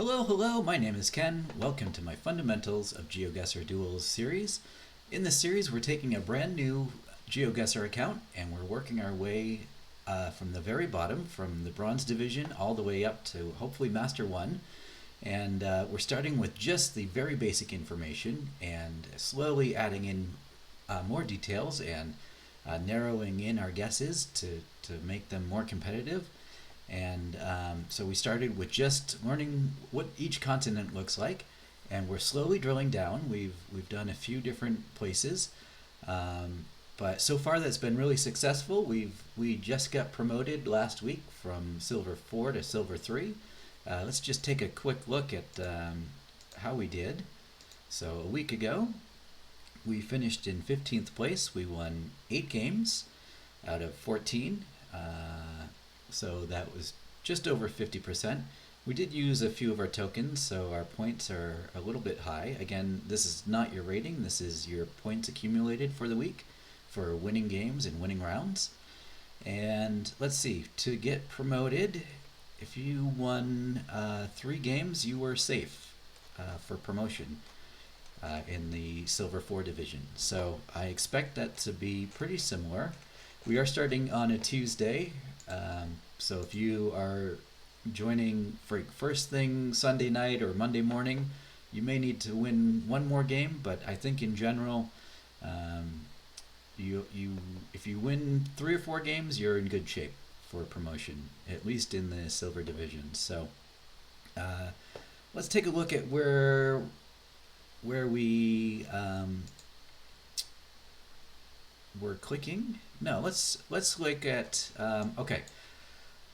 Hello, my name is Ken. Welcome to my Fundamentals of GeoGuessr Duels series. In this series, we're taking a brand new GeoGuessr account and we're working our way from the very bottom, from the Bronze Division, all the way up to hopefully Master 1. And we're starting with just the very basic information and slowly adding in more details and narrowing in our guesses to make them more competitive. And so we started with just learning what each continent looks like, and we're slowly drilling down. We've done a few different places, but so far that's been really successful. We just got promoted last week from Silver 4 to Silver 3. Let's just take a quick look at how we did. So a week ago, we finished in 15th place. We won 8 games out of 14. So that was just over 50%. We did use a few of our tokens, so our points are a little bit high. Again, this is not your rating, this is your points accumulated for the week for winning games and winning rounds. And let's see, to get promoted, if you won 3 games, you were safe for promotion in the Silver 4 division. So I expect that to be pretty similar. We are starting on a Tuesday. So if you are joining for first thing Sunday night or Monday morning, you may need to win one more game, but I think in general, if you win 3 or 4 games, you're in good shape for promotion, at least in the silver division. So let's take a look at where we we're clicking. No, let's look at okay.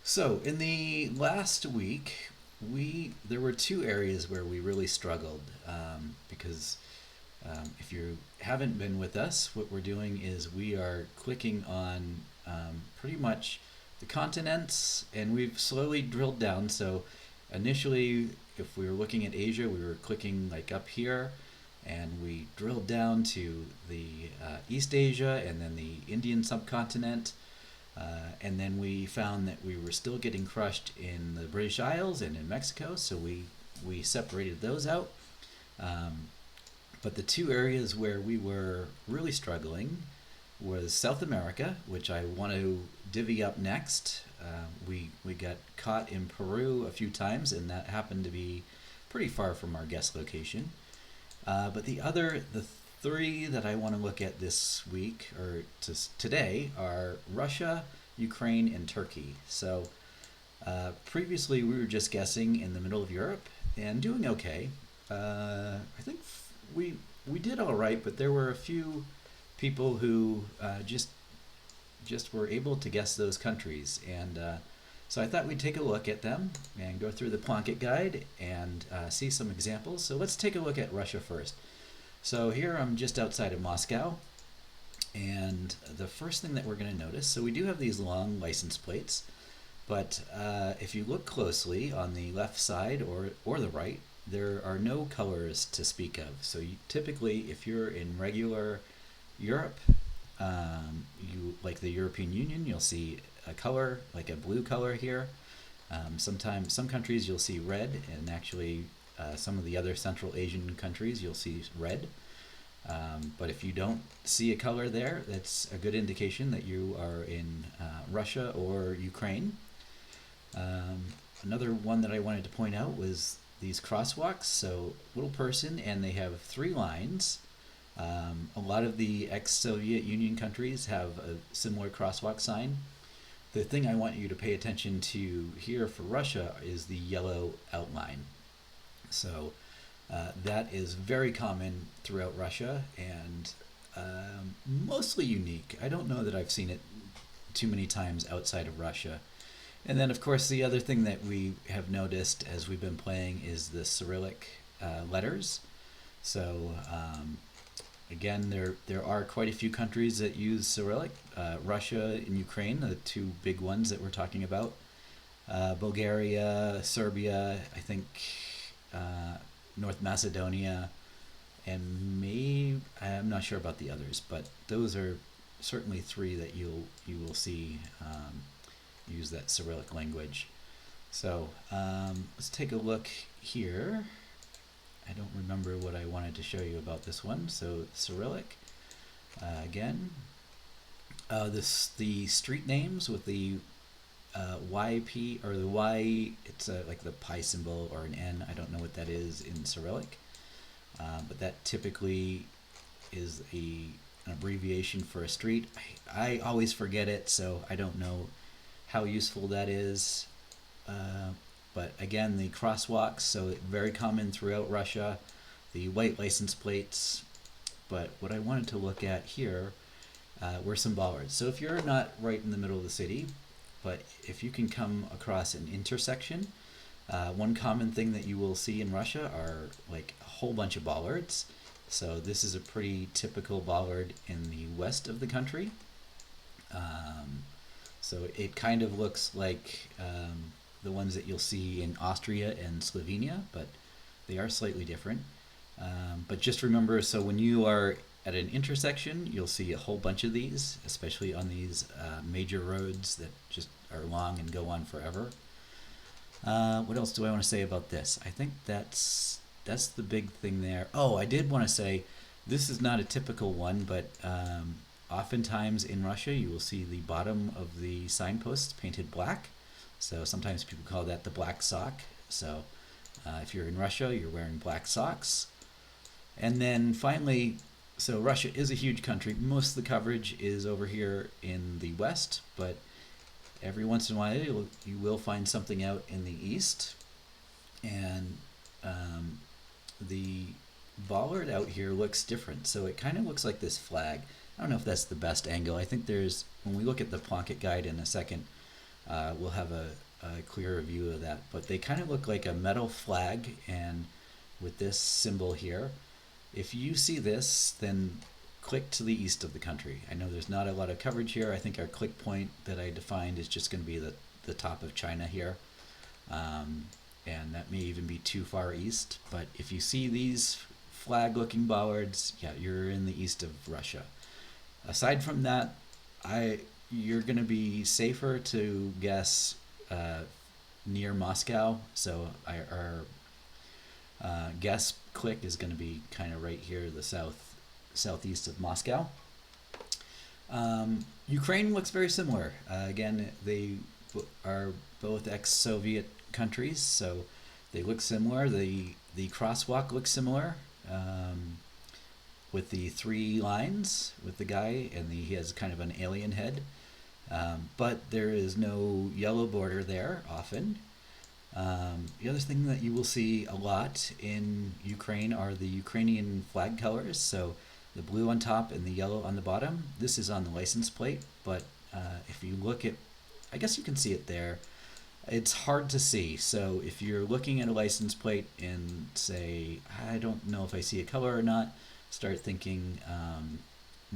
So in the last week, there were 2 areas where we really struggled because if you haven't been with us, what we're doing is we are clicking on pretty much the continents, and we've slowly drilled down. So initially, if we were looking at Asia, we were clicking like up here, and we drilled down to the East Asia and then the Indian subcontinent. And then we found that we were still getting crushed in the British Isles and in Mexico, so we separated those out. But the 2 areas where we were really struggling was South America, which I want to divvy up next. We got caught in Peru a few times, and that happened to be pretty far from our guest location. But the 3 that I want to look at this week, or today, are Russia, Ukraine, and Turkey. So previously we were just guessing in the middle of Europe and doing okay. I think we did all right, but there were a few people who just were able to guess those countries, and so I thought we'd take a look at them and go through the Plunkett Guide and see some examples. So let's take a look at Russia first. So here I'm just outside of Moscow, and the first thing that we're going to notice, so we do have these long license plates, but if you look closely on the left side or the right, there are no colors to speak of. So typically, if you're in regular Europe, like the European Union, you'll see a color, like a blue color here. Sometimes some countries you'll see red, and actually some of the other Central Asian countries you'll see red. But if you don't see a color there, that's a good indication that you are in Russia or Ukraine. Another one that I wanted to point out was these crosswalks. So little person, and they have 3 lines. A lot of the ex-Soviet Union countries have a similar crosswalk sign. The thing I want you to pay attention to here for Russia is the yellow outline. So that is very common throughout Russia, and mostly unique. I don't know that I've seen it too many times outside of Russia. And then, of course, the other thing that we have noticed as we've been playing is the Cyrillic letters. So again, there are quite a few countries that use Cyrillic. Russia and Ukraine, the 2 big ones that we're talking about. Bulgaria, Serbia, I think North Macedonia, and I'm not sure about the others, but those are certainly 3 that you will see use that Cyrillic language. So let's take a look here. I don't remember what I wanted to show you about this one. So Cyrillic, again, the street names with the YP or the Y, it's like the pi symbol or an N. I don't know what that is in Cyrillic, but that typically is an abbreviation for a street. I always forget it, so I don't know how useful that is. But again, the crosswalks, so very common throughout Russia. The white license plates. But what I wanted to look at here were some bollards. So if you're not right in the middle of the city, but if you can come across an intersection, one common thing that you will see in Russia are like a whole bunch of bollards. So this is a pretty typical bollard in the west of the country. So it kind of looks like the ones that you'll see in Austria and Slovenia, but they are slightly different. But just remember, so when you are at an intersection, you'll see a whole bunch of these, especially on these major roads that just are long and go on forever. What else do I want to say about this? I think that's the big thing there. Oh, I did want to say this is not a typical one, but oftentimes in Russia you will see the bottom of the signposts painted black. So sometimes people call that the black sock. So if you're in Russia, you're wearing black socks. And then finally, so Russia is a huge country. Most of the coverage is over here in the west, but every once in a while you will find something out in the east. And the bollard out here looks different. So it kind of looks like this flag. I don't know if that's the best angle. I think when we look at the Plonket guide in a second, we'll have a clearer view of that. But they kind of look like a metal flag, and with this symbol here. If you see this, then click to the east of the country. I know there's not a lot of coverage here. I think our click point that I defined is just going to be the top of China here. And that may even be too far east. But if you see these flag-looking bollards, yeah, you're in the east of Russia. Aside from that, you're going to be safer to guess near Moscow. So our guess click is going to be kind of right here, the southeast of Moscow. Ukraine looks very similar. Again, they are both ex-Soviet countries, so they look similar. The crosswalk looks similar, with the 3 lines with the guy, and he has kind of an alien head. But there is no yellow border there often. The other thing that you will see a lot in Ukraine are the Ukrainian flag colors. So the blue on top and the yellow on the bottom. This is on the license plate, but if you look at, I guess you can see it there. It's hard to see. So if you're looking at a license plate and say, I don't know if I see a color or not, start thinking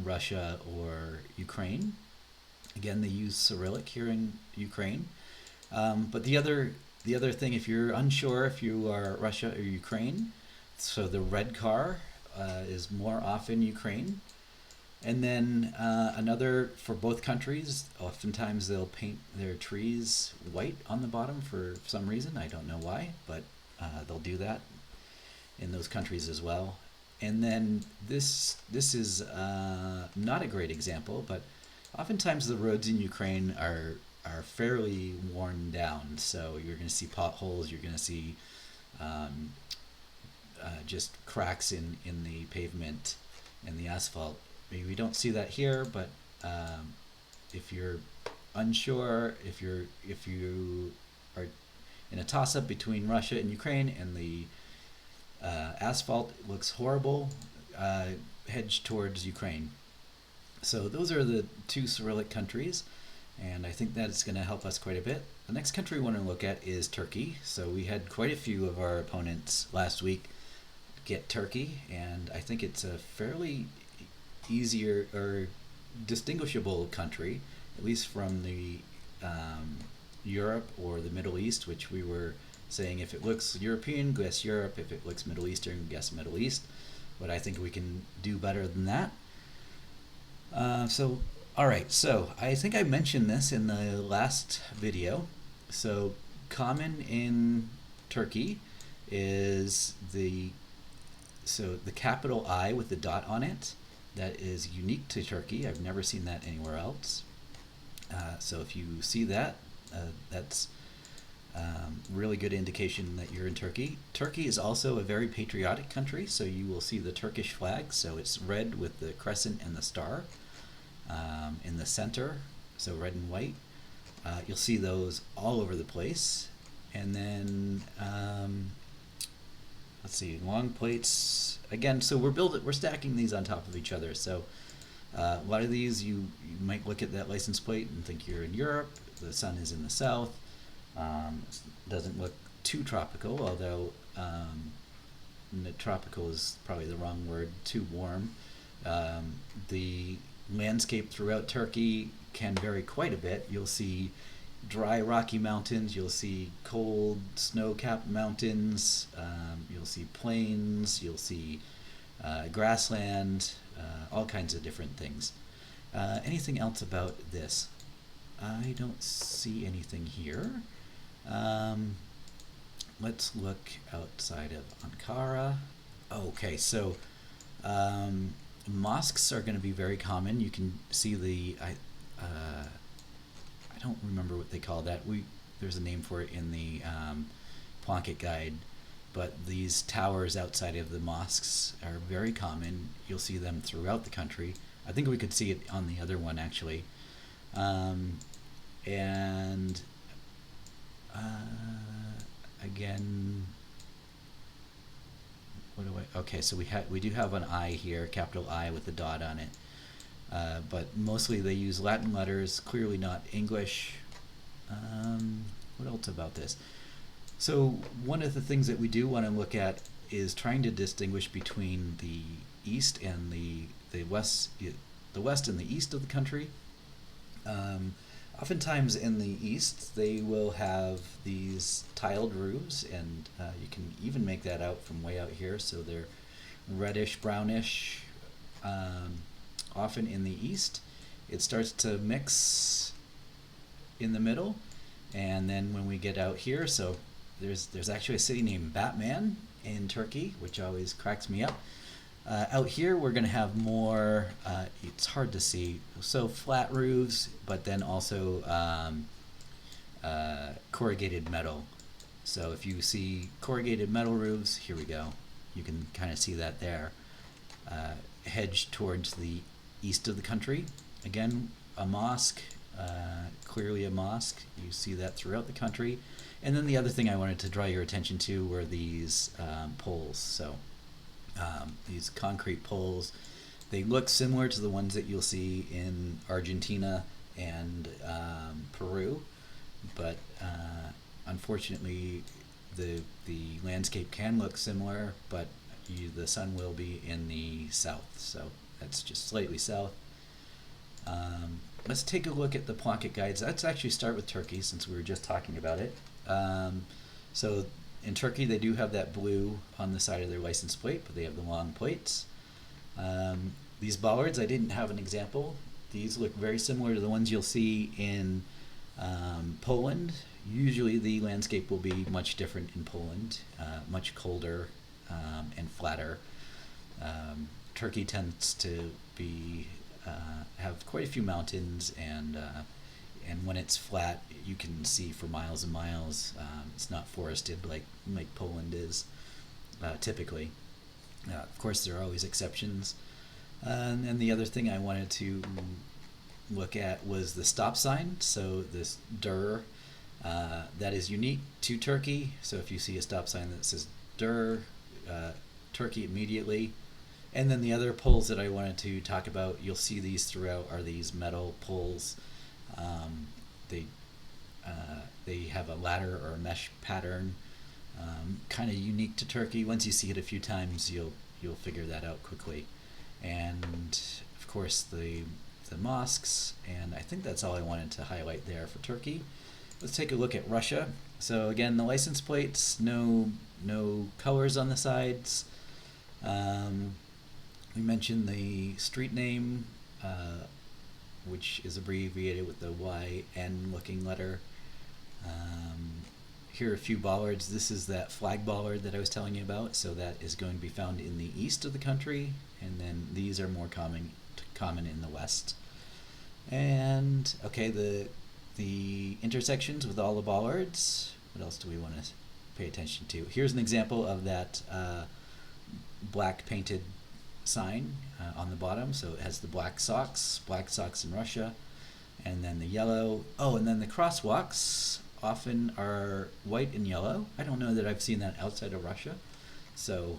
Russia or Ukraine. Again, they use Cyrillic here in Ukraine. But the other thing, if you're unsure if you are Russia or Ukraine, so the red car is more often Ukraine. And then another, for both countries, oftentimes they'll paint their trees white on the bottom for some reason. I don't know why, but they'll do that in those countries as well. And then this is not a great example, but oftentimes the roads in Ukraine are fairly worn down. So you're going to see potholes, you're going to see just cracks in the pavement and the asphalt. Maybe we don't see that here, but if you're unsure, if you are in a toss-up between Russia and Ukraine and the asphalt looks horrible, hedge towards Ukraine. So those are the 2 Cyrillic countries, and I think that is going to help us quite a bit. The next country we want to look at is Turkey. So we had quite a few of our opponents last week get Turkey, and I think it's a fairly easier or distinguishable country, at least from the Europe or the Middle East, which we were saying if it looks European, guess Europe. If it looks Middle Eastern, guess Middle East. But I think we can do better than that. All right, so I think I mentioned this in the last video. So common in Turkey is the capital I with the dot on it. That is unique to Turkey. I've never seen that anywhere else. So if you see that, that's really good indication that you're in Turkey. Turkey is also a very patriotic country, so you will see the Turkish flag. So it's red with the crescent and the star in the center, so red and white. You'll see those all over the place. And then let's see, long plates again. So we're stacking these on top of each other. So a lot of these you might look at that license plate and think you're in Europe. The sun is in the south. Doesn't look too tropical, although tropical is probably the wrong word. Too warm. The landscape throughout Turkey can vary quite a bit. You'll see dry rocky mountains, you'll see cold snow-capped mountains, you'll see plains, you'll see grassland, all kinds of different things. Anything else about this? I don't see anything here. Let's look outside of Ankara. Okay, so mosques are going to be very common. You can see I don't remember what they call that. There's a name for it in the Plonket guide, but these towers outside of the mosques are very common. You'll see them throughout the country. I think we could see it on the other one actually. And again, okay, so we do have an I here, capital I with the dot on it. But mostly they use Latin letters, clearly not English. What else about this? So one of the things that we do want to look at is trying to distinguish between the east and the west and the east of the country. Oftentimes in the east they will have these tiled roofs, and you can even make that out from way out here. So they're reddish, brownish. Often in the east, it starts to mix in the middle, and then when we get out here, so there's actually a city named Batman in Turkey, which always cracks me up. Out here, we're going to have more. It's hard to see, so flat roofs, but then also corrugated metal. So if you see corrugated metal roofs, here we go. You can kind of see that there. Hedged towards the east of the country. Again, a mosque, clearly a mosque. You see that throughout the country. And then the other thing I wanted to draw your attention to were these poles. So these concrete poles, they look similar to the ones that you'll see in Argentina and Peru, but unfortunately the landscape can look similar, but the sun will be in the south, so that's just slightly south. Let's take a look at the Plonket guides. Let's actually start with Turkey, since we were just talking about it. So in Turkey, they do have that blue on the side of their license plate, but they have the long plates. These bollards, I didn't have an example. These look very similar to the ones you'll see in Poland. Usually the landscape will be much different in Poland, much colder and flatter. Turkey tends to have quite a few mountains, and when it's flat, you can see for miles and miles. It's not forested like Poland is typically. Of course, there are always exceptions. And the other thing I wanted to look at was the stop sign. So this dir, that is unique to Turkey. So if you see a stop sign that says dir, Turkey immediately. And then the other poles that I wanted to talk about, you'll see these throughout, are these metal poles. They have a ladder or a mesh pattern, kind of unique to Turkey. Once you see it a few times, you'll figure that out quickly. And of course the mosques, and I think that's all I wanted to highlight there for Turkey. Let's take a look at Russia. So again, the license plates, no colors on the sides. We mentioned the street name, which is abbreviated with the YN looking letter. here are a few bollards. This is that flag bollard that I was telling you about. So that is going to be found in the east of the country, and then these are more common in the west. And okay, the intersections with all the bollards. What else do we want to pay attention to? Here's an example of that black painted sign on the bottom. So it has the black socks in Russia, and then the yellow. Oh, and then the crosswalks often are white and yellow. I don't know that I've seen that outside of Russia, so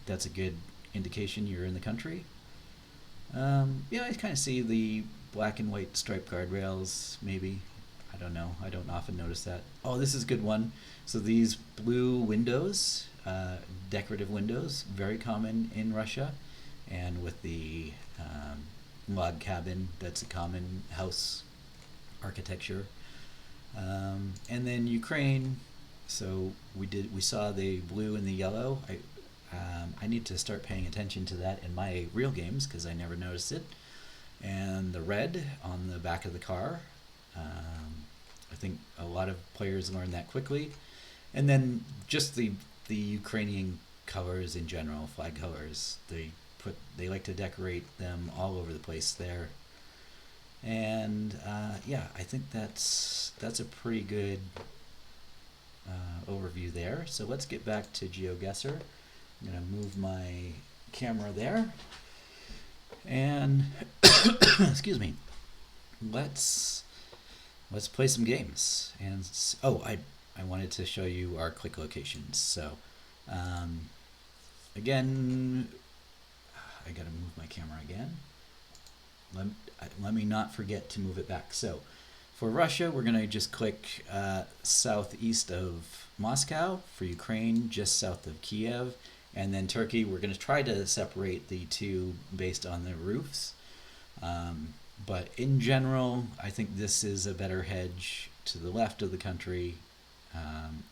that's a good indication you're in the country. Yeah, I kind of see the black and white striped guardrails, maybe. I don't know. I don't often notice that. Oh, this is a good one. So these blue windows, decorative windows, very common in Russia. And with the log cabin, that's a common house architecture. And then Ukraine, so we saw the blue and the yellow. I need to start paying attention to that in my real games because I never noticed it. And the red on the back of the car. I think a lot of players learn that quickly. And then just the Ukrainian colors in general, flag colors. They like to decorate them all over the place there. And yeah, I think that's a pretty good overview there. So let's get back to GeoGuessr. I'm going to move my camera there. And excuse me. Let's play some games. And oh, I wanted to show you our click locations. So again, I got to move my camera again. Let me not forget to move it back. So for Russia, we're going to just click southeast of Moscow. For Ukraine, just south of Kiev. And then Turkey, we're going to try to separate the two based on the roofs. But in general, I think this is a better hedge to the left of the country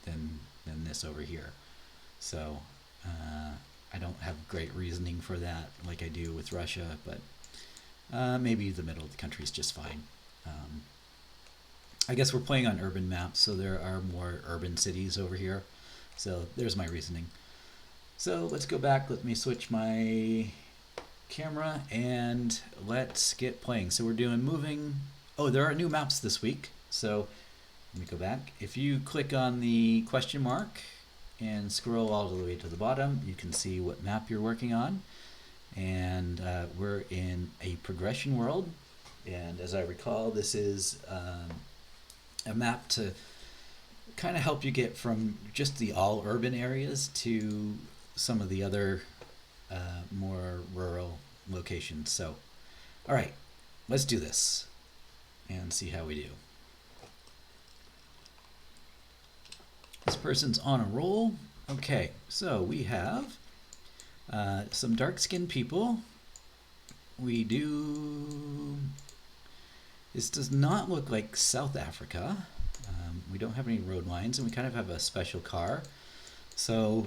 than this over here. So I don't have great reasoning for that like I do with Russia, but maybe the middle of the country is just fine. I guess we're playing on urban maps, so there are more urban cities over here. So there's my reasoning. So let's go back. Let me switch my camera and let's get playing. So we're doing moving. Oh, there are new maps this week. So let me go back. If you click on the question mark and scroll all the way to the bottom, you can see what map you're working on. And we're in a progression world. And as I recall, this is a map to kind of help you get from just the all urban areas to some of the other more rural locations. So, all right, let's do this and see how we do. This person's on a roll. Okay, so we have some dark-skinned people. We do... This does not look like South Africa. We don't have any road lines, and we kind of have a special car. So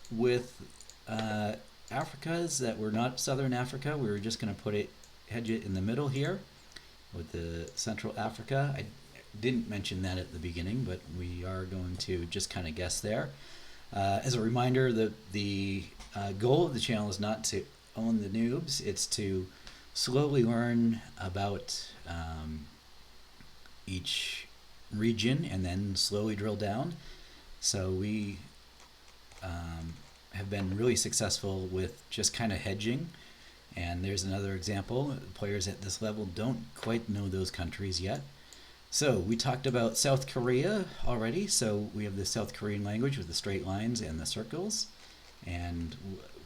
with Africas that were not Southern Africa, we were just going to hedge it in the middle here with the Central Africa. I didn't mention that at the beginning, but we are going to just kind of guess there. As a reminder, the goal of the channel is not to own the noobs, it's to slowly learn about each region and then slowly drill down. So we have been really successful with just kind of hedging. And there's another example. Players at this level don't quite know those countries yet. So we talked about South Korea already. So we have the South Korean language with the straight lines and the circles. And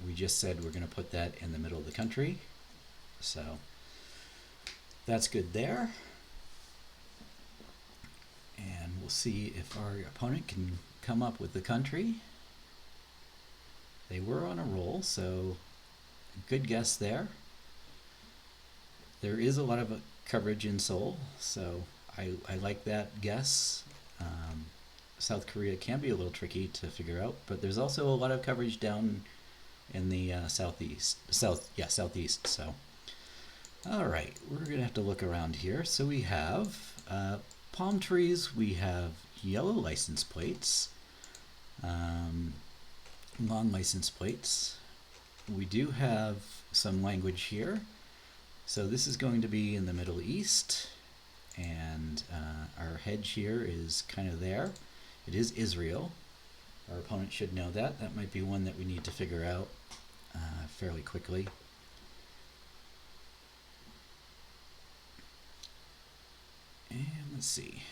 we just said we're going to put that in the middle of the country. So that's good there. And we'll see if our opponent can come up with the country. They were on a roll, so good guess there. There is a lot of coverage in Seoul, so I like that guess. South Korea can be a little tricky to figure out, but there's also a lot of coverage down in the southeast. So, all right, we're gonna have to look around here. So we have palm trees, we have yellow license plates, long license plates. We do have some language here. So this is going to be in the Middle East, and our hedge here is kind of there. It is Israel. Our opponent should know that. That might be one that we need to figure out fairly quickly. And let's see.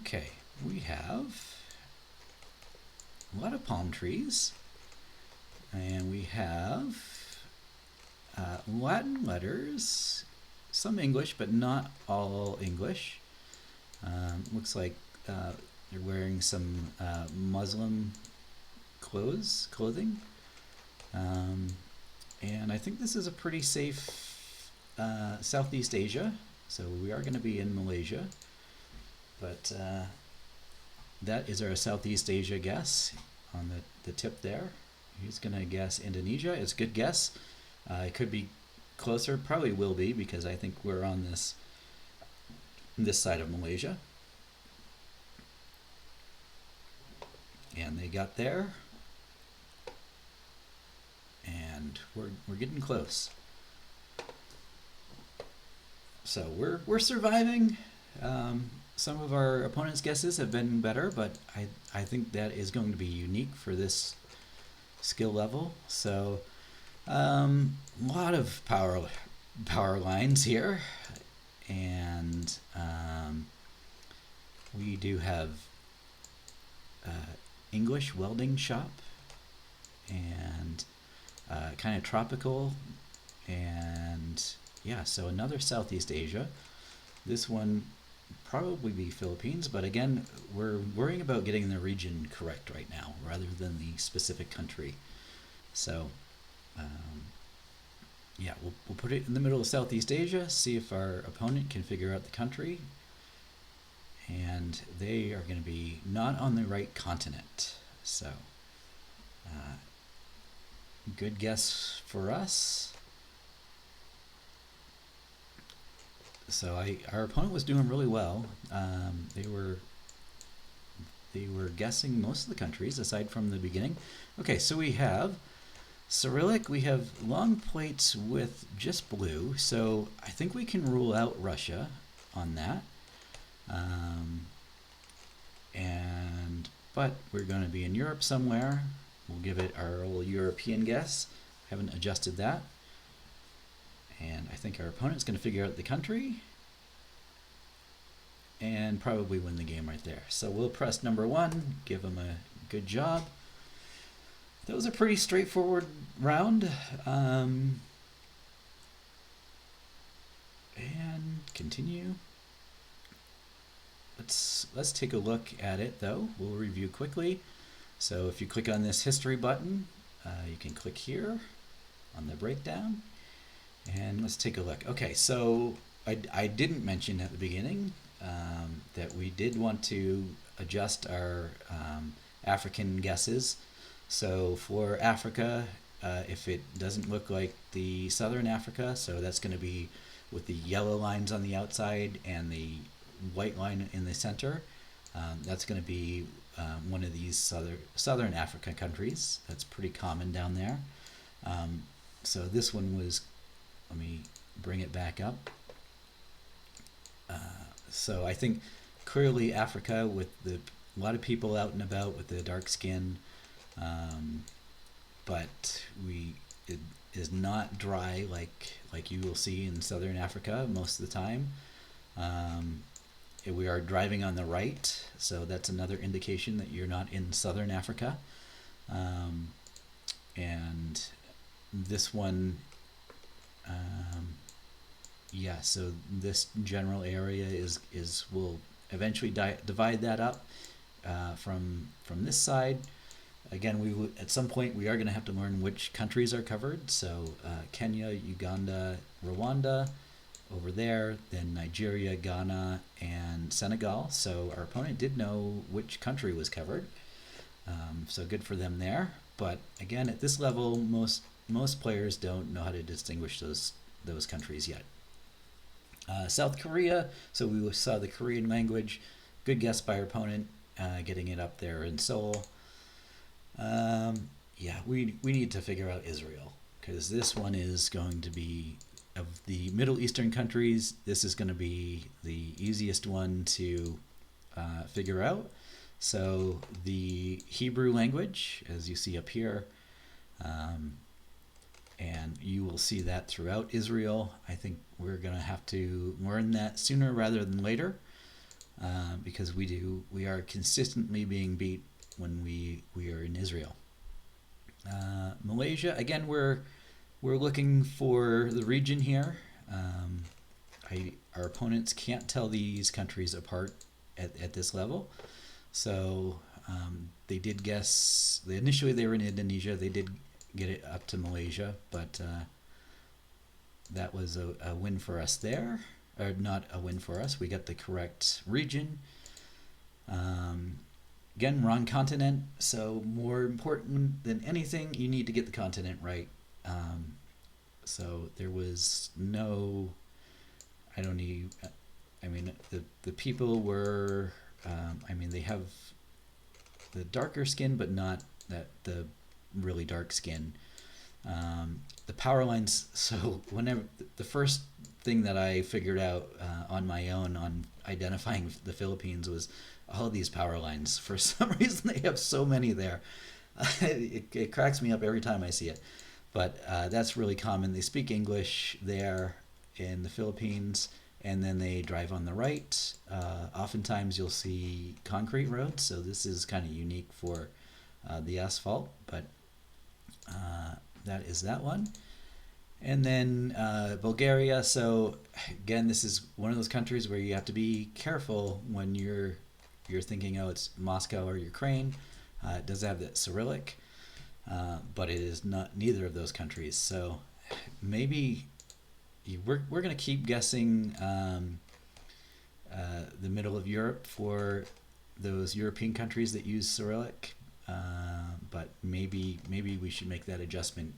Okay, we have a lot of palm trees, and we have Latin letters, some English, but not all English. Looks like they're wearing some Muslim clothing. And I think this is a pretty safe Southeast Asia, so we are going to be in Malaysia. But that is our Southeast Asia guess on the tip there. He's going to guess Indonesia. It's a good guess. It could be closer, probably will be, because I think we're on this side of Malaysia. And they got there. And we're getting close. So we're surviving. Some of our opponents' guesses have been better, but I think that is going to be unique for this skill level. So a lot of power lines here, and we do have English welding shop, and kind of tropical, and yeah, so another Southeast Asia. This one probably be Philippines, but again, we're worrying about getting the region correct right now rather than the specific country. So yeah, we'll put it in the middle of Southeast Asia, see if our opponent can figure out the country, and they are going to be not on the right continent. So good guess for us. So our opponent was doing really well. They were guessing most of the countries aside from the beginning. Okay, so we have Cyrillic. We have long plates with just blue. So I think we can rule out Russia on that. But we're going to be in Europe somewhere. We'll give it our old European guess. Haven't adjusted that. And I think our opponent's going to figure out the country and probably win the game right there. So we'll press number 1, give them a good job. That was a pretty straightforward round. And continue. Let's take a look at it though. We'll review quickly. So if you click on this history button, you can click here on the breakdown. And let's take a look. Okay, so I didn't mention at the beginning that we did want to adjust our African guesses. So for Africa, if it doesn't look like the Southern Africa, so that's going to be with the yellow lines on the outside and the white line in the center, that's going to be one of these Southern Africa countries. That's pretty common down there. So this one was, let me bring it back up. So I think clearly Africa, with a lot of people out and about with the dark skin, but it is not dry like you will see in Southern Africa most of the time. We are driving on the right, so that's another indication that you're not in Southern Africa. And this one, yeah, so this general area is we'll eventually divide that up from this side. Again, at some point we are going to have to learn which countries are covered. So Kenya, Uganda, Rwanda over there, then Nigeria, Ghana, and Senegal. So our opponent did know which country was covered. So good for them there. But again, at this level, most players don't know how to distinguish those countries yet. South Korea, so we saw the Korean language, good guess by our opponent, getting it up there in Seoul. Yeah, we need to figure out Israel, because this one is going to be, of the Middle Eastern countries, this is going to be the easiest one to figure out. So the Hebrew language, as you see up here, and you will see that throughout Israel. I think we're going to have to learn that sooner rather than later, because we are consistently being beat when we are in Israel. Malaysia, again, we're looking for the region here. Our opponents can't tell these countries apart at this level. So they did guess, initially they were in Indonesia, they did get it up to Malaysia, but that was a win for us there. Or not a win for us, we got the correct region. Again, wrong continent, so more important than anything, you need to get the continent right. So there was no, the people were, they have the darker skin, but not the really dark skin. The power lines, so whenever, the first thing that I figured out on my own on identifying the Philippines was all these power lines. For some reason, they have so many there. It cracks me up every time I see it. But that's really common. They speak English there in the Philippines, and then they drive on the right. Oftentimes you'll see concrete roads, so this is kind of unique for the asphalt, but that is that one. And then Bulgaria, so again, this is one of those countries where you have to be careful when you're thinking, oh, it's Moscow or Ukraine. It does have that Cyrillic, but it is not neither of those countries. So maybe we're going to keep guessing the middle of Europe for those European countries that use Cyrillic, but maybe we should make that adjustment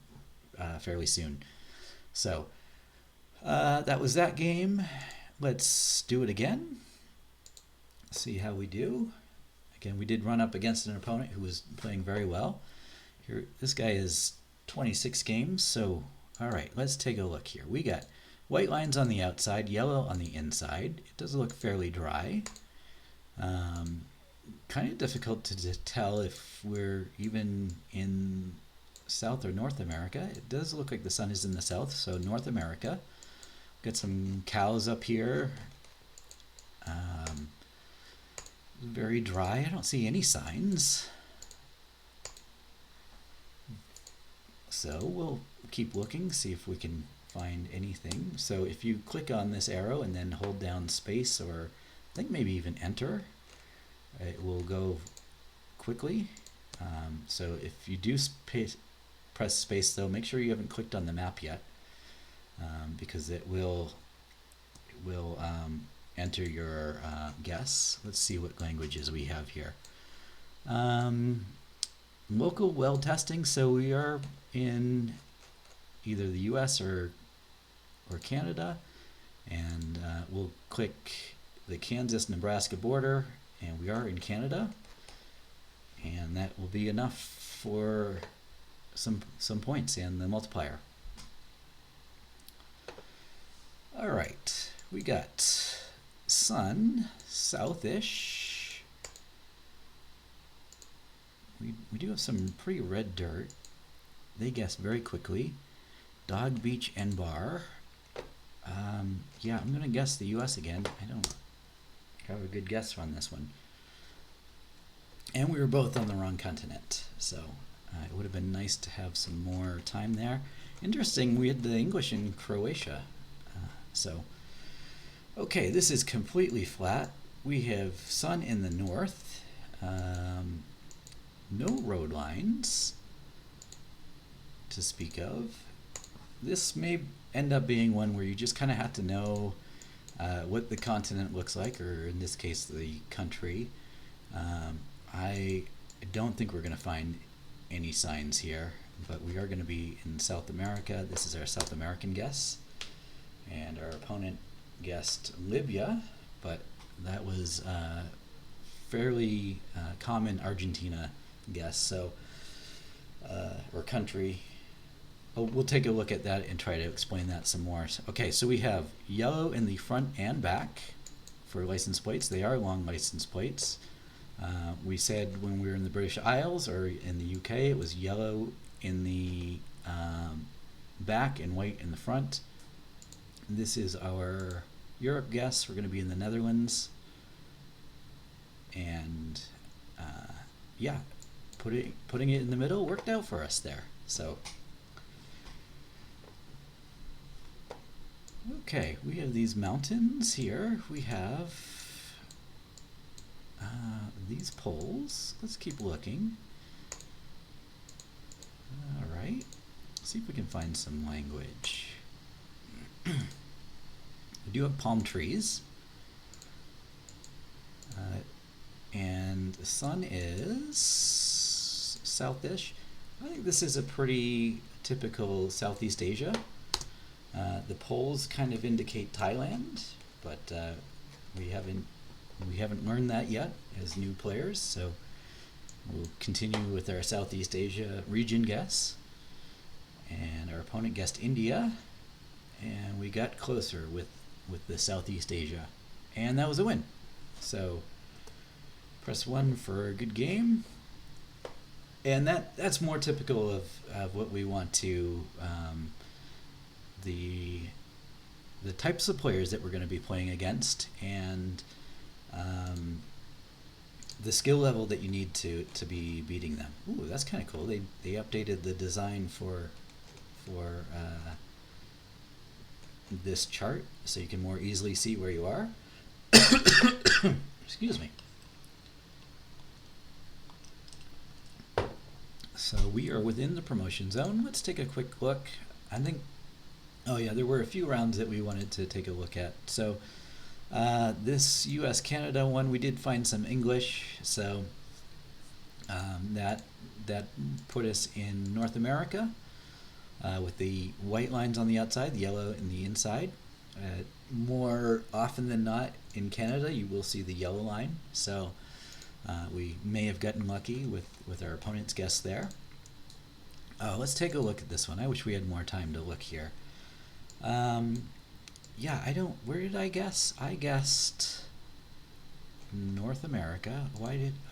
fairly soon. So that was that game. Let's do it again. See how we do. Again, we did run up against an opponent who was playing very well. Here, this guy is 26 games, so all right, let's take a look here. We got white lines on the outside, yellow on the inside. It does look fairly dry. Kind of difficult to tell if we're even in South or North America. It does look like the sun is in the south, so North America. Got some cows up here. Very dry. I don't see any signs. So we'll keep looking, see if we can find anything. So if you click on this arrow and then hold down space, or I think maybe even enter, it will go quickly. So if you do press space, though, make sure you haven't clicked on the map yet, because it will enter your guess. Let's see what languages we have here. Local well testing, so we are in either the US or Canada, and we'll click the Kansas-Nebraska border, and we are in Canada, and that will be enough for some points and the multiplier. All right, we got sun, southish. We do have some pretty red dirt. They guess very quickly. Dog, beach, and bar. Yeah, I'm gonna guess the US again. I don't have a good guess on this one. And we were both on the wrong continent, so it would have been nice to have some more time there. Interesting, we had the English in Croatia. Okay, this is completely flat. We have sun in the north. No road lines to speak of. This may end up being one where you just kind of have to know what the continent looks like, or in this case, the country. I don't think we're going to find any signs here, but we are going to be in South America. This is our South American guess, and our opponent guessed Libya, but that was fairly common Argentina guess. So, or country. Oh, we'll take a look at that and try to explain that some more. Okay, so we have yellow in the front and back for license plates. They are long license plates. We said when we were in the British Isles or in the UK, it was yellow in the back and white in the front. This is our Europe guess. We're going to be in the Netherlands. And yeah, putting it in the middle worked out for us there. So, okay, we have these mountains here. We have these poles. Let's keep looking. All right. See if we can find some language. We do have palm trees. And the sun is southish. I think this is a pretty typical Southeast Asia. The poles kind of indicate Thailand, but we haven't learned that yet as new players. So we'll continue with our Southeast Asia region guess. And our opponent guessed India, and we got closer with the Southeast Asia, and that was a win. So press 1 for a good game, and that's more typical of what we want to the types of players that we're going to be playing against, and the skill level that you need to be beating them. Ooh, that's kind of cool. They updated the design for this chart so you can more easily see where you are. Excuse me. So we are within the promotion zone. Let's take a quick look. I think, oh yeah, there were a few rounds that we wanted to take a look at. So this US-Canada one, we did find some English, so that put us in North America with the white lines on the outside, the yellow in the inside. More often than not in Canada, you will see the yellow line, so we may have gotten lucky with our opponent's guess there. Let's take a look at this one. I wish we had more time to look here. Yeah, where did I guess? I guessed North America.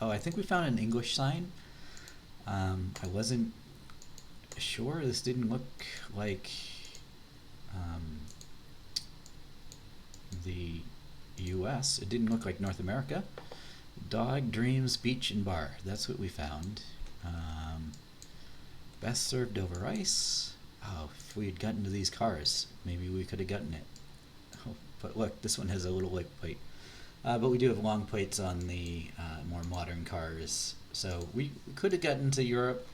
I think we found an English sign. I wasn't sure. This didn't look like the US. It didn't look like North America. Dog, dreams, beach, and bar. That's what we found. Best served over ice. Oh, if we had gotten to these cars, maybe we could have gotten it. Oh, but look, this one has a little light plate. But we do have long plates on the more modern cars. So we could have gotten to Europe.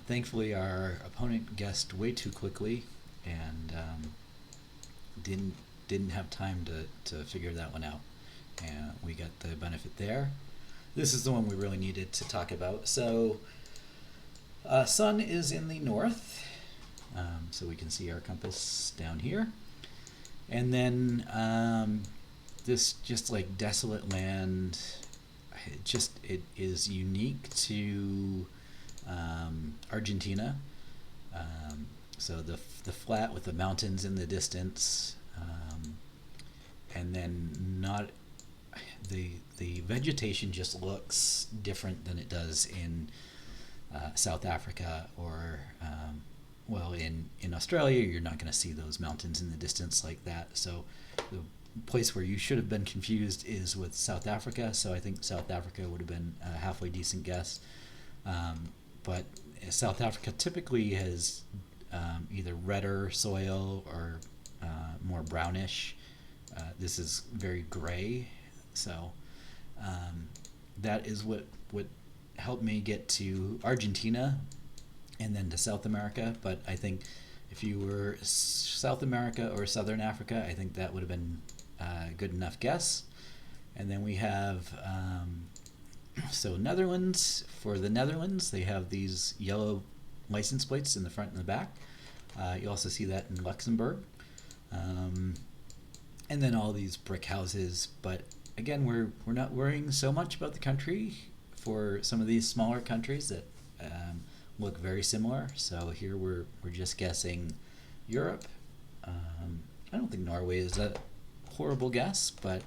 Thankfully, our opponent guessed way too quickly and didn't have time to figure that one out. And we got the benefit there. This is the one we really needed to talk about. So sun is in the north, so we can see our compass down here. And then this just like desolate land, it is unique to Argentina. So the flat with the mountains in the distance, and then not the vegetation just looks different than it does in South Africa or in Australia. You're not going to see those mountains in the distance like that. So the place where you should have been confused is with South Africa. So I think South Africa would have been a halfway decent guess. But South Africa typically has either redder soil or more brownish. This is very gray, so that is what helped me get to Argentina and then to South America. But I think if you were South America or Southern Africa, I think that would have been a good enough guess. And then we have so Netherlands. For the Netherlands, they have these yellow license plates in the front and the back. You also see that in Luxembourg. And then all these brick houses, but again, we're not worrying so much about the country for some of these smaller countries that look very similar. So here we're just guessing Europe. I don't think Norway is a horrible guess, but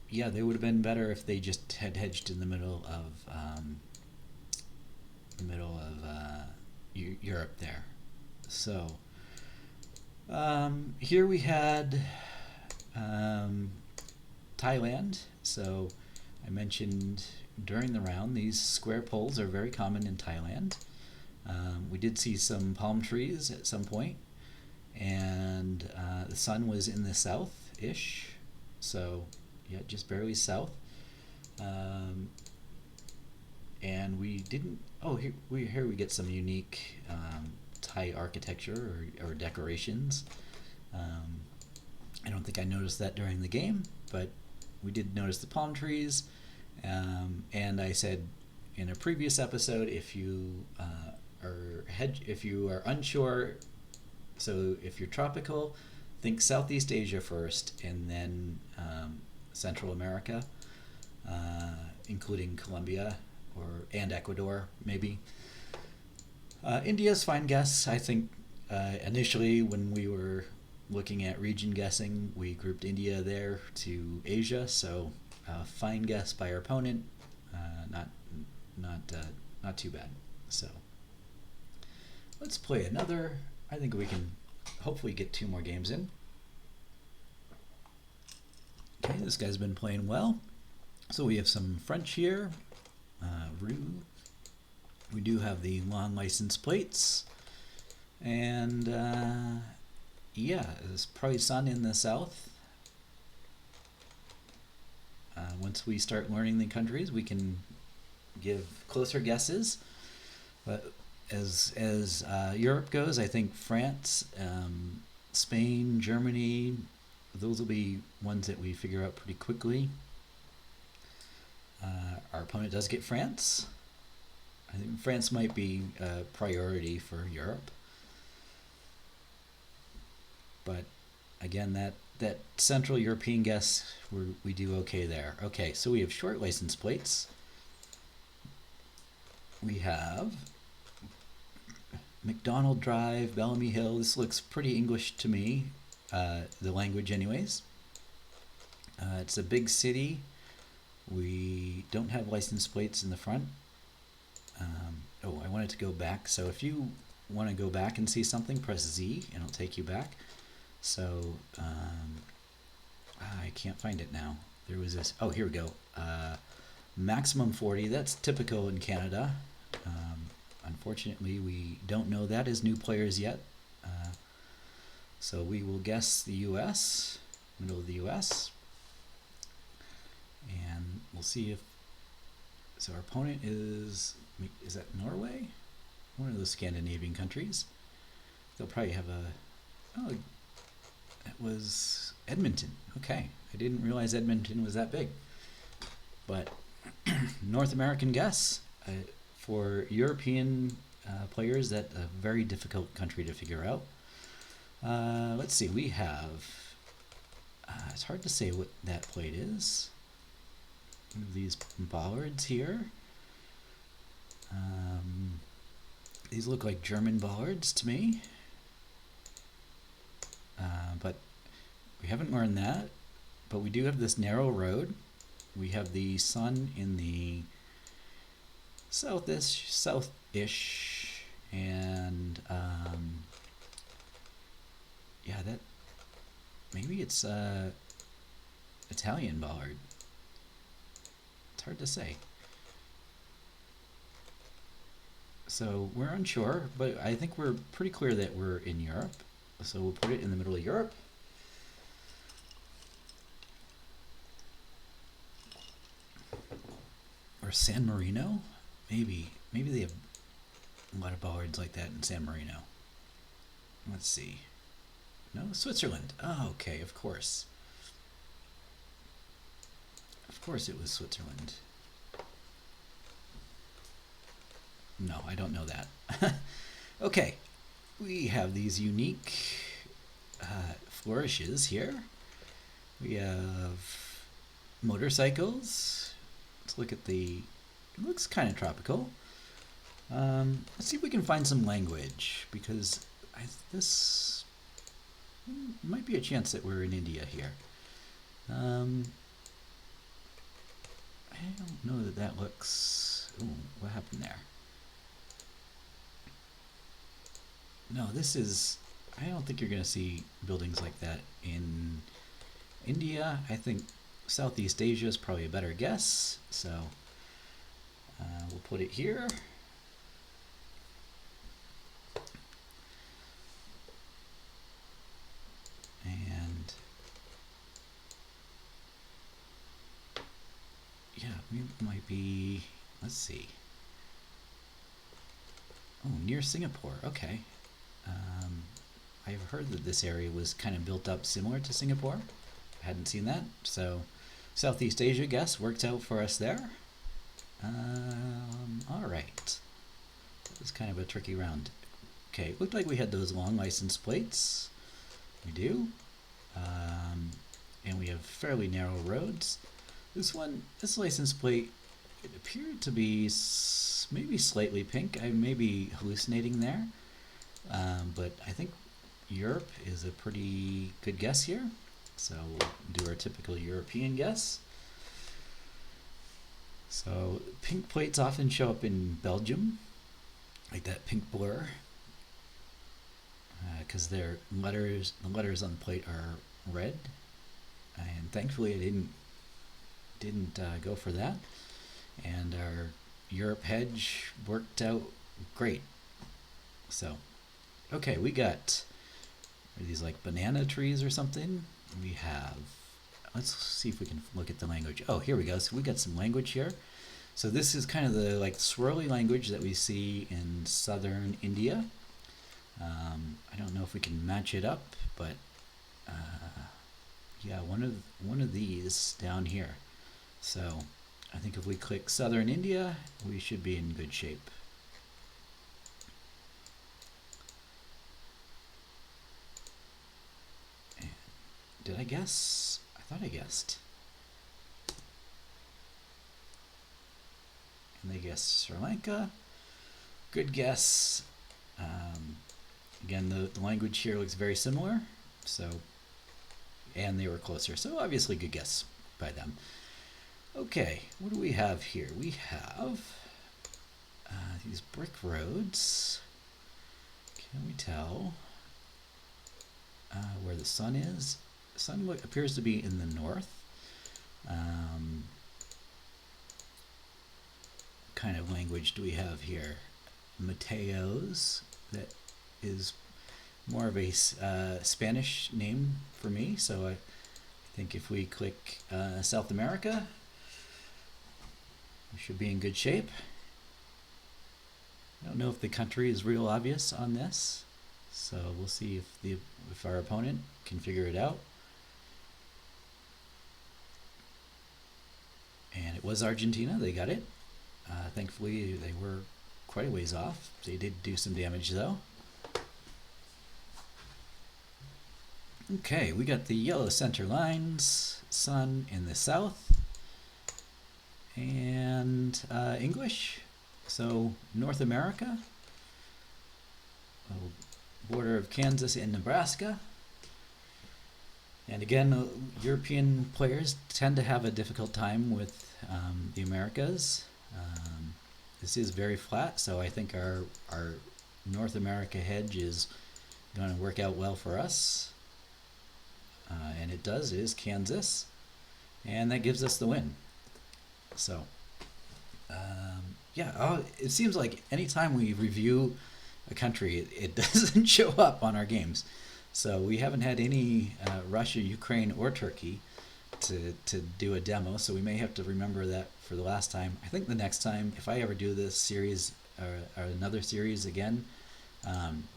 yeah, they would have been better if they just had hedged in the middle of Europe there. So here we had Thailand. So I mentioned during the round these square poles are very common in Thailand. We did see some palm trees at some point, and the sun was in the south-ish, so yeah, just barely south. Um, and we didn't. Oh, here we get some unique Thai architecture or decorations. Um, I don't think I noticed that during the game, but we did notice the palm trees. And I said in a previous episode, if you are unsure, so if you're tropical, think Southeast Asia first, and then Central America, including Colombia and Ecuador, maybe. India's fine guess. I think initially when we were looking at region guessing, we grouped India there to Asia. So fine guess by our opponent. Not not too bad. So let's play another. I think we can hopefully get 2 more games in. Okay, this guy's been playing well. So we have some French here. Rue. We do have the long license plates. And yeah, there's probably sun in the south. Once we start learning the countries, we can give closer guesses. But as Europe goes, I think France, Spain, Germany, those will be ones that we figure out pretty quickly. Our opponent does get France. I think France might be a priority for Europe. But again, that Central European guess, we do okay there. Okay, so we have short license plates. We have McDonald Drive, Bellamy Hill. This looks pretty English to me, the language anyways. It's a big city. We don't have license plates in the front. I wanted to go back. So if you want to go back and see something, press Z and it'll take you back. So I can't find it now. There was this. Oh, here we go. Maximum 40. That's typical in Canada. Unfortunately, we don't know that as new players yet. So we will guess the U.S., middle of the U.S. And we'll see if. So our opponent is that Norway? One of those Scandinavian countries. They'll probably have a. Oh, that was Edmonton. Okay, I didn't realize Edmonton was that big. But North American guess for European players, that's a very difficult country to figure out. Let's see. We have. It's hard to say what that plate is. These bollards here. These look like German bollards to me. But we haven't learned that. But we do have this narrow road. We have the sun in the south-ish, and yeah, that maybe it's Italian bollard. It's hard to say. So we're unsure, but I think we're pretty clear that we're in Europe. So we'll put it in the middle of Europe. Or San Marino? Maybe they have a lot of bollards like that in San Marino. Let's see. No, Switzerland. Oh, okay, of course. Of course it was Switzerland. No, I don't know that. Okay, we have these unique flourishes here. We have motorcycles. Let's look at the. It looks kind of tropical. Let's see if we can find some language because this might be a chance that we're in India here. I don't know that that looks. Ooh, what happened there? No, this is. I don't think you're going to see buildings like that in India. I think Southeast Asia is probably a better guess. So we'll put it here. And yeah, maybe it might be. Let's see. Oh, near Singapore. Okay. I've heard that this area was kind of built up similar to Singapore. Hadn't seen that. So Southeast Asia guess worked out for us there. All right. That was kind of a tricky round. Okay, looked like we had those long license plates. We do. And we have fairly narrow roads. This license plate, it appeared to be maybe slightly pink. I may be hallucinating there. But I think Europe is a pretty good guess here. So we'll do our typical European guess. So pink plates often show up in Belgium, like that pink blur, because the letters on the plate are red. And thankfully, I didn't go for that. And our Europe hedge worked out great. So, okay, we got, are these like banana trees or something? We have, let's see if we can look at the language. Oh, here we go. So we got some language here. So this is kind of the like swirly language that we see in southern India. I don't know if we can match it up, but yeah, one of these down here. So I think if we click southern India, we should be in good shape. And did I guess? I thought I guessed. And they guessed Sri Lanka. Good guess. Again, the language here looks very similar. So, and they were closer. So obviously good guess by them. Okay, what do we have here? We have these brick roads. Can we tell where the sun is? The sun appears to be in the north. Kind of language do we have here? Mateos, that is more of a Spanish name for me, so I think if we click South America, we should be in good shape. I don't know if the country is real obvious on this, so we'll see if our opponent can figure it out. And it was Argentina, they got it. Thankfully, they were quite a ways off. They did do some damage, though. Okay, we got the yellow center lines, sun in the south, and English. So North America, border of Kansas and Nebraska. And again, European players tend to have a difficult time with the Americas. This is very flat, so I think our North America hedge is going to work out well for us. And it does. It is Kansas. And that gives us the win. So, yeah, it seems like anytime we review a country, it doesn't show up on our games. So we haven't had any Russia, Ukraine, or Turkey to do a demo, so we may have to remember that for the last time. I think the next time, if I ever do this series or another series again,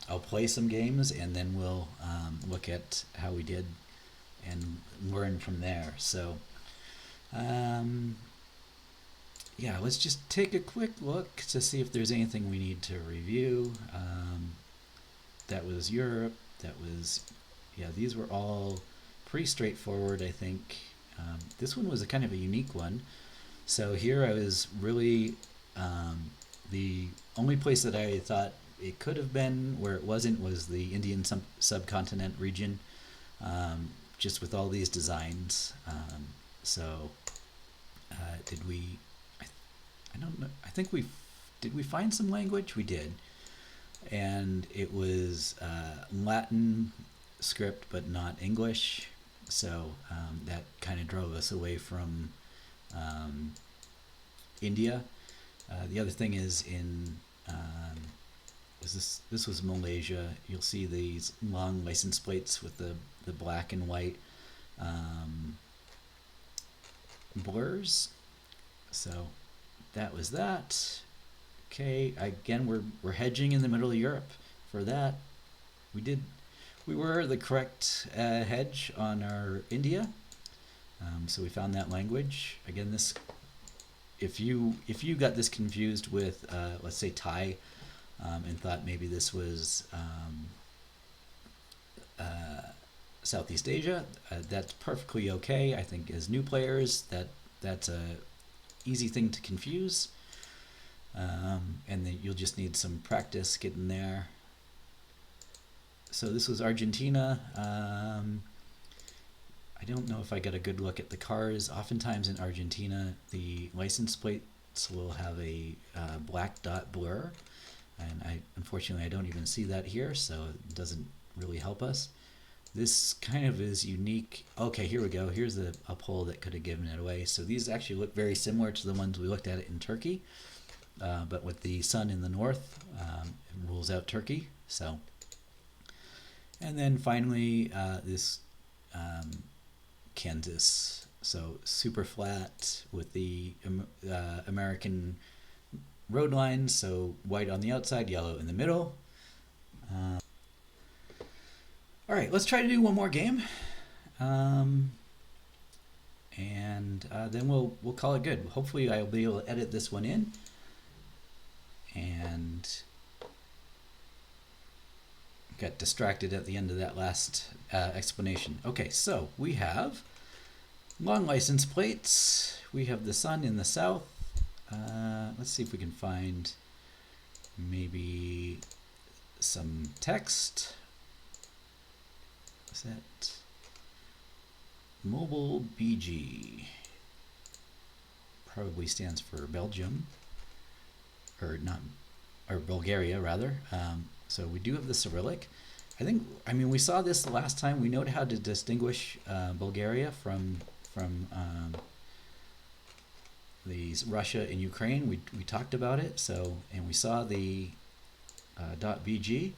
I'll play some games and then we'll look at how we did and learn from there. So, yeah, let's just take a quick look to see if there's anything we need to review. That was Europe. That was, yeah, these were all pretty straightforward, I think. This one was a kind of a unique one. So here I was really the only place that I thought it could have been where it wasn't was the Indian subcontinent region, just with all these designs. So did we? I don't know. I think we did. We find some language. We did, and it was Latin script, but not English. So that kind of drove us away from India. The other thing is in this was Malaysia. You'll see these long license plates with the black and white blurs. So that was that. Okay, again we're hedging in the middle of Europe for that. We were the correct hedge on our India. So we found that language. Again, this if you got this confused with let's say Thai, and thought maybe this was Southeast Asia, that's perfectly okay. I think as new players that's a easy thing to confuse, and then you'll just need some practice getting there. So this was Argentina. I don't know if I got a good look at the cars. Oftentimes in Argentina, the license plates will have a black dot blur, and unfortunately I don't even see that here, so it doesn't really help us. This kind of is unique. Okay, here we go. Here's a poll that could have given it away. So these actually look very similar to the ones we looked at in Turkey, but with the sun in the north, it rules out Turkey. So, and then finally this Kansas. So super flat with the American road lines. So white on the outside, yellow in the middle. All right, let's try to do one more game, and then we'll call it good. Hopefully, I'll be able to edit this one in, and got distracted at the end of that last explanation. Okay, so we have long license plates. We have the sun in the south. Let's see if we can find maybe some text. Set mobile BG probably stands for Belgium, or not, or Bulgaria rather. So we do have the Cyrillic. I mean we saw this the last time. We know how to distinguish Bulgaria from these Russia and Ukraine. We talked about it. So, and we saw the .bg.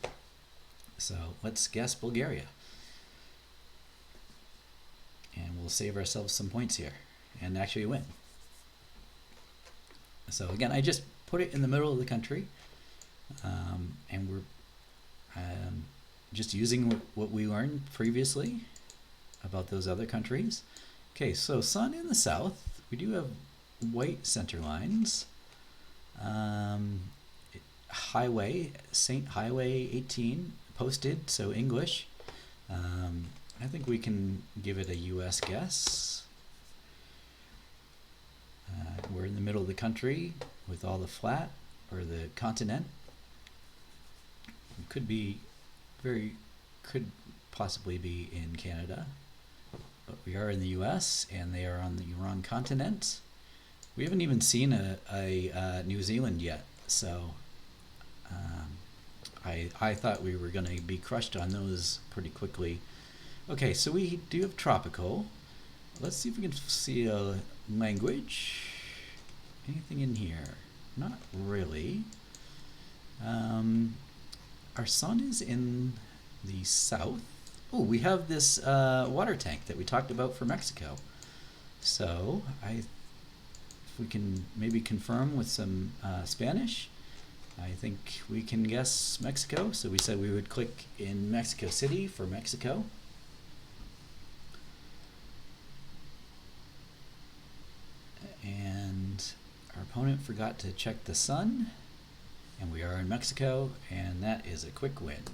So let's guess Bulgaria. And we'll save ourselves some points here and actually win. So again, I just put it in the middle of the country, and we're just using what we learned previously about those other countries. Okay, so sun in the south, we do have white center lines. Highway, Saint Highway 18, posted, so English. I think we can give it a US guess. We're in the middle of the country with all the flat, or the continent. It could possibly be in Canada, but we are in the US and they are on the wrong continent. We haven't even seen a New Zealand yet, so I thought we were going to be crushed on those pretty quickly. Okay, so we do have tropical. Let's see if we can see a language. Anything in here? Not really. Our sun is in the south. Oh, we have this water tank that we talked about for Mexico. So if we can maybe confirm with some Spanish, I think we can guess Mexico. So we said we would click in Mexico City for Mexico. And our opponent forgot to check the sun, and we are in Mexico, and that is a quick win.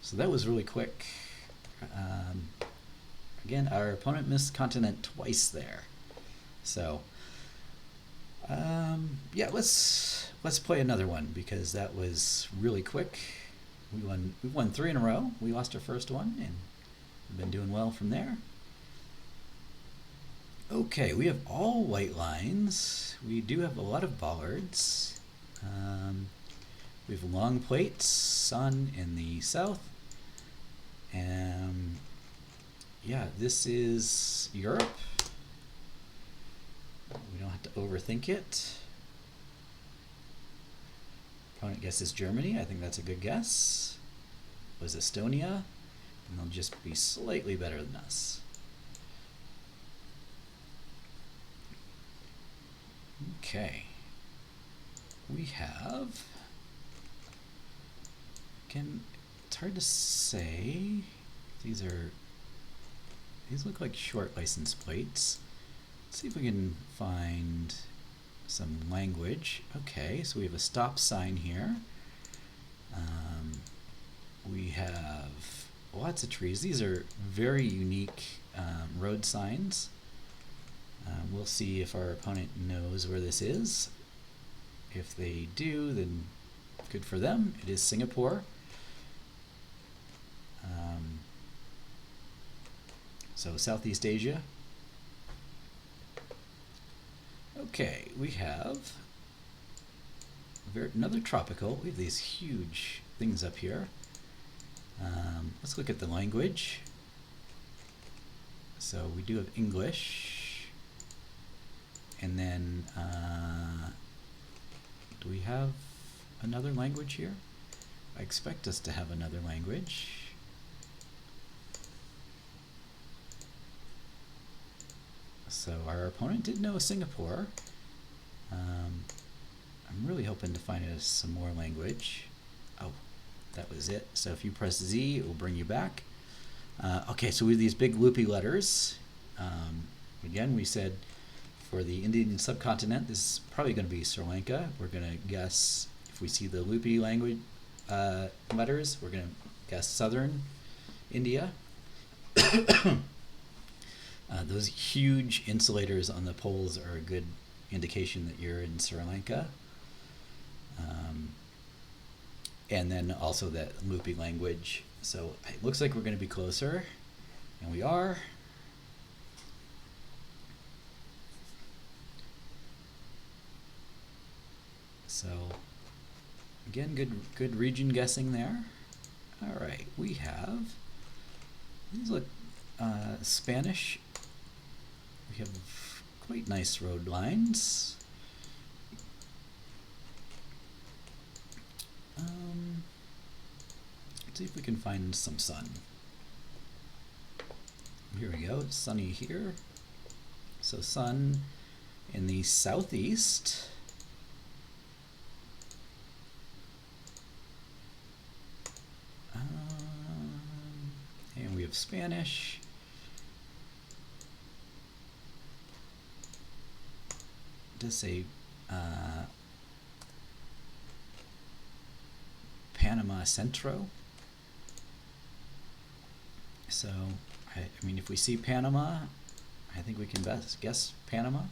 So that was really quick. Again, our opponent missed continent twice there. So, yeah, let's play another one because that was really quick. We won 3 in a row. We lost our first one, and we've been doing well from there. Okay, we have all white lines. We do have a lot of bollards. We have long plates, sun in the south. And yeah, this is Europe. We don't have to overthink it. Opponent guesses Germany. I think that's a good guess. Was Estonia, and they'll just be slightly better than us. Okay. We have, again, it's hard to say. These look like short license plates. Let's see if we can find some language. Okay, so we have a stop sign here. We have lots of trees. These are very unique road signs. We'll see if our opponent knows where this is. If they do, then good for them. It is Singapore. So Southeast Asia. Okay, we have another tropical. We have these huge things up here. Let's look at the language. So we do have English. And then, do we have another language here? I expect us to have another language. So our opponent did know Singapore. I'm really hoping to find us some more language. Oh, that was it. So if you press Z, it will bring you back. Okay, so we have these big loopy letters. Again, we said for the Indian subcontinent, this is probably going to be Sri Lanka. We're going to guess, if we see the loopy language letters, we're going to guess southern India. Those huge insulators on the poles are a good indication that you're in Sri Lanka. And then also that loopy language. So it looks like we're going to be closer, and we are. So again, good region guessing there. All right, we have, these look Spanish. We have quite nice road lines. Let's see if we can find some sun. Here we go, it's sunny here. So sun in the southeast. And we have Spanish. It does say Panama Centro. So, I mean, if we see Panama, I think we can best guess Panama.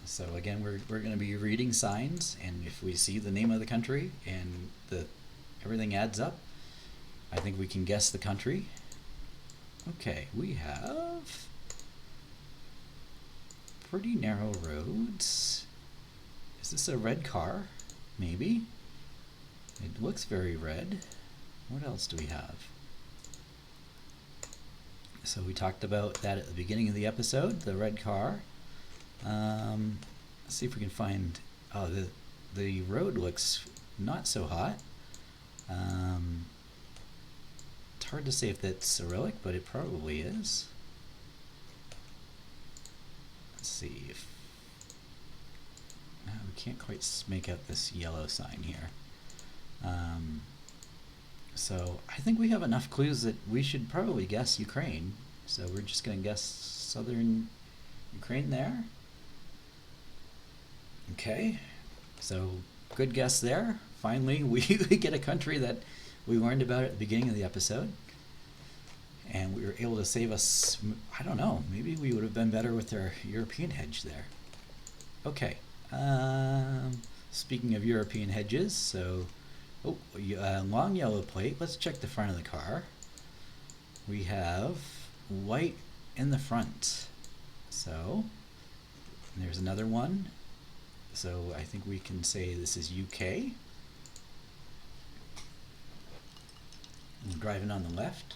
So again, we're going to be reading signs, and if we see the name of the country and everything adds up, I think we can guess the country. Okay, we have pretty narrow roads. Is this a red car? Maybe. It looks very red. What else do we have? So we talked about that at the beginning of the episode, the red car. Let's see if we can find, oh, the road looks not so hot. It's hard to say if that's Cyrillic, but it probably is. Let's see if, no, we can't quite make out this yellow sign here. So I think we have enough clues that we should probably guess Ukraine. So we're just going to guess southern Ukraine there. Okay, so good guess there. Finally, we get a country that we learned about at the beginning of the episode, and we were able to save us, I don't know, maybe we would have been better with our European hedge there. Okay, speaking of European hedges, so, long yellow plate, let's check the front of the car. We have white in the front, so there's another one. So I think we can say this is UK. I'm driving on the left.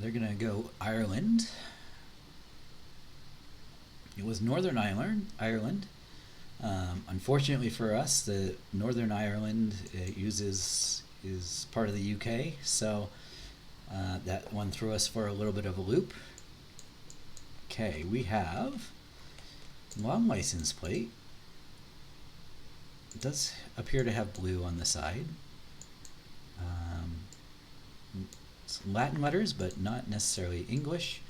They're gonna go Ireland. It was Northern Ireland. Unfortunately for us, the Northern Ireland is part of the UK, so that one threw us for a little bit of a loop. Okay, we have long license plate. It does appear to have blue on the side. Some Latin letters, but not necessarily English.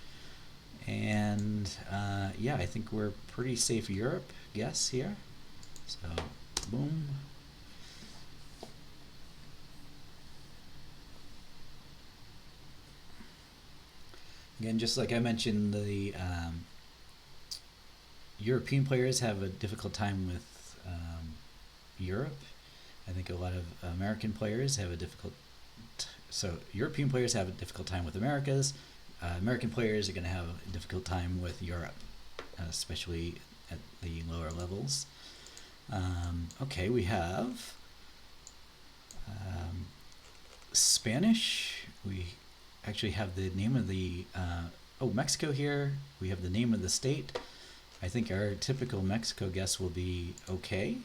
And yeah, I think we're pretty safe Europe guess here. So, boom. Again, just like I mentioned, the European players have a difficult time with Europe. I think a lot of American players have a difficult. So European players have a difficult time with Americas. American players are going to have a difficult time with Europe, especially at the lower levels. Okay, we have Spanish. We actually have the name of the Mexico here. We have the name of the state. I think our typical Mexico guess will be okay,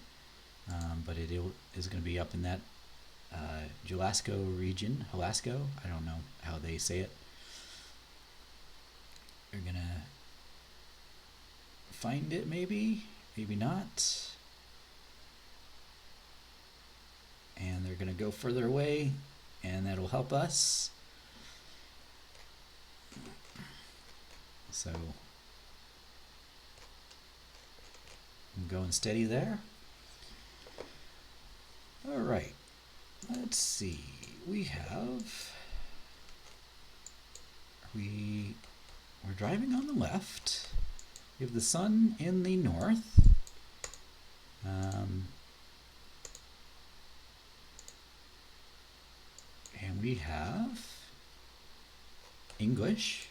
but it is going to be up in that Jalisco region. Jalisco, I don't know how they say it. You're going to find it maybe not. And they're going to go further away, and that'll help us. So I'm going steady there. All right, let's see. We're driving on the left. We have the sun in the north. And we have English.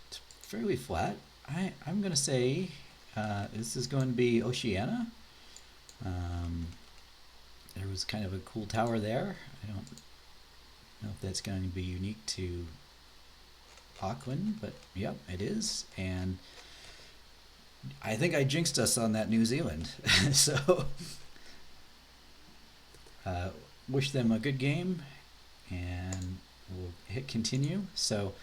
It's fairly flat. I'm going to say this is going to be Oceania. There was kind of a cool tower there. I don't know if that's going to be unique to Auckland, but yep, it is. And I think I jinxed us on that New Zealand. So wish them a good game, and we'll hit continue. So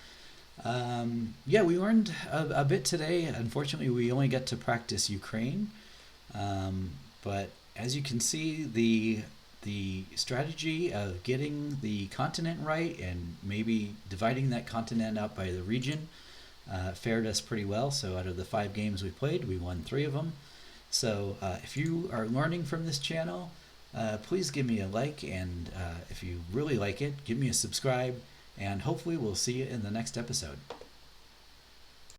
yeah, we learned a bit today. Unfortunately, we only get to practice Ukraine, but as you can see, the strategy of getting the continent right and maybe dividing that continent up by the region fared us pretty well. So out of the 5 games we played, we won 3 of them. So if you are learning from this channel, please give me a like, and if you really like it, give me a subscribe, and hopefully we'll see you in the next episode.